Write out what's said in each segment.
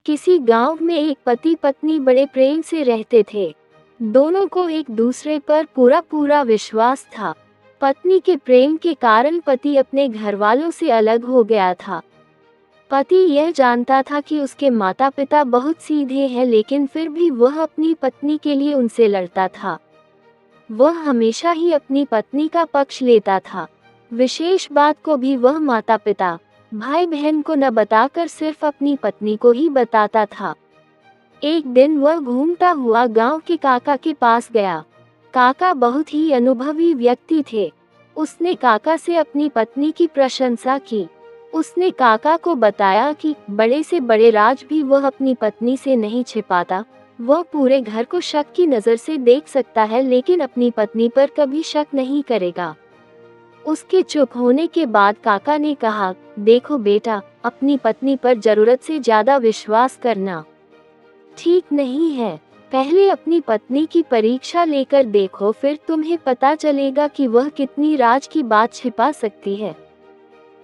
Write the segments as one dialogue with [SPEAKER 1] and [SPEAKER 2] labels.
[SPEAKER 1] किसी गांव में एक पति पत्नी बड़े प्रेम से रहते थे। दोनों को एक दूसरे पर पूरा पूरा विश्वास था। पत्नी के प्रेम के कारण पति अपने घर वालों से अलग हो गया था। पति यह जानता था कि उसके माता पिता बहुत सीधे हैं, लेकिन फिर भी वह अपनी पत्नी के लिए उनसे लड़ता था। वह हमेशा ही अपनी पत्नी का पक्ष लेता था। विशेष बात को भी वह माता पिता, भाई बहन को न बताकर सिर्फ अपनी पत्नी को ही बताता था। एक दिन वह घूमता हुआ गांव के काका के पास गया। काका बहुत ही अनुभवी व्यक्ति थे। उसने काका से अपनी पत्नी की प्रशंसा की। उसने काका को बताया कि बड़े से बड़े राज भी वह अपनी पत्नी से नहीं छिपाता। वह पूरे घर को शक की नज़र से देख सकता है, लेकिन अपनी पत्नी पर कभी शक नहीं करेगा। उसके चुप होने के बाद काका ने कहा, देखो बेटा, अपनी पत्नी पर जरूरत से ज्यादा विश्वास करना ठीक नहीं है। पहले अपनी पत्नी की परीक्षा लेकर देखो, फिर तुम्हें पता चलेगा कि वह कितनी राज की बात छिपा सकती है।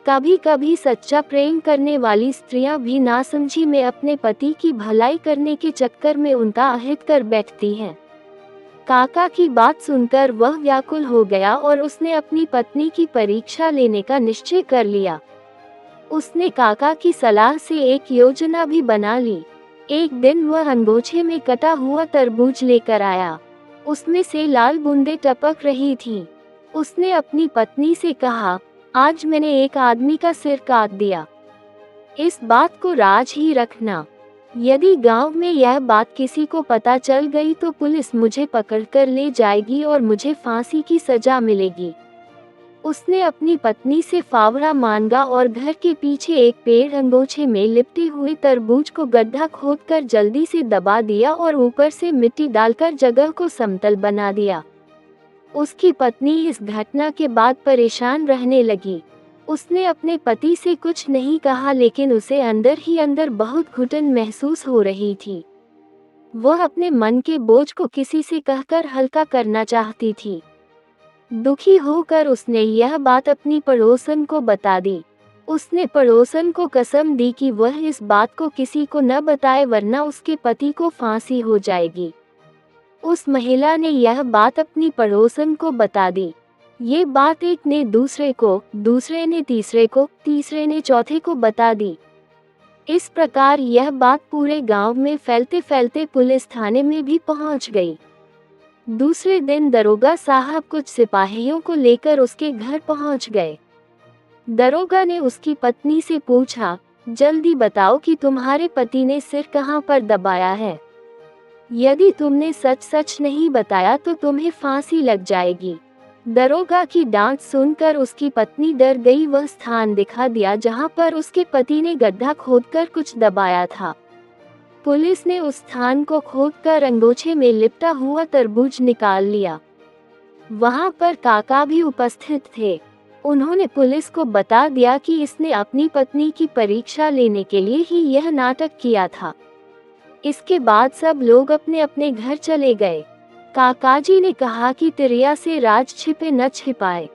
[SPEAKER 1] कभी कभी सच्चा प्रेम करने वाली स्त्रियां भी नासमझी में अपने पति की भलाई करने के चक्कर में उनका अहित कर बैठती हैं। काका की बात सुनकर वह व्याकुल हो गया और उसने अपनी पत्नी की परीक्षा लेने का निश्चय कर लिया। उसने काका की सलाह से एक योजना भी बना ली। एक दिन वह अंगोछे में कटा हुआ तरबूज लेकर आया। उसमें से लाल बूंदें टपक रही थीं। उसने अपनी पत्नी से कहा, आज मैंने एक आदमी का सिर काट दिया। इस बात को राज ही रखना। यदि गांव में यह बात किसी को पता चल गई तो पुलिस मुझे पकड़कर ले जाएगी और मुझे फांसी की सजा मिलेगी। उसने अपनी पत्नी से फावड़ा मांगा और घर के पीछे एक पेड़ अंगोछे में लिपटे हुए तरबूज को गड्ढा खोदकर जल्दी से दबा दिया और ऊपर से मिट्टी डालकर जगह को समतल बना दिया। उसकी पत्नी इस घटना के बाद परेशान रहने लगी। उसने अपने पति से कुछ नहीं कहा, लेकिन उसे अंदर ही अंदर बहुत घुटन महसूस हो रही थी। वह अपने मन के बोझ को किसी से कहकर हल्का करना चाहती थी। दुखी होकर उसने यह बात अपनी पड़ोसन को बता दी। उसने पड़ोसन को कसम दी कि वह इस बात को किसी को न बताए, वरना उसके पति को फांसी हो जाएगी। उस महिला ने यह बात अपनी पड़ोसन को बता दी। ये बात एक ने दूसरे को, दूसरे ने तीसरे को, तीसरे ने चौथे को बता दी। इस प्रकार यह बात पूरे गांव में फैलते फैलते पुलिस थाने में भी पहुंच गई। दूसरे दिन दरोगा साहब कुछ सिपाहियों को लेकर उसके घर पहुंच गए। दरोगा ने उसकी पत्नी से पूछा, जल्दी बताओ कि तुम्हारे पति ने सिर कहां पर दबाया है। यदि तुमने सच सच नहीं बताया तो तुम्हें फांसी लग जाएगी। दरोगा की डांट सुनकर उसकी पत्नी डर गई। वह स्थान दिखा दिया जहां पर उसके पति ने गड्ढा खोदकर कुछ दबाया था। पुलिस ने उस स्थान को खोदकर अंगोछे में लिपटा हुआ तरबूज निकाल लिया। वहां पर काका भी उपस्थित थे। उन्होंने पुलिस को बता दिया कि इसने अपनी पत्नी की परीक्षा लेने के लिए ही यह नाटक किया था। इसके बाद सब लोग अपने अपने घर चले गए। काकाजी ने कहा कि तिरिया से राज छिपे न छिपाए।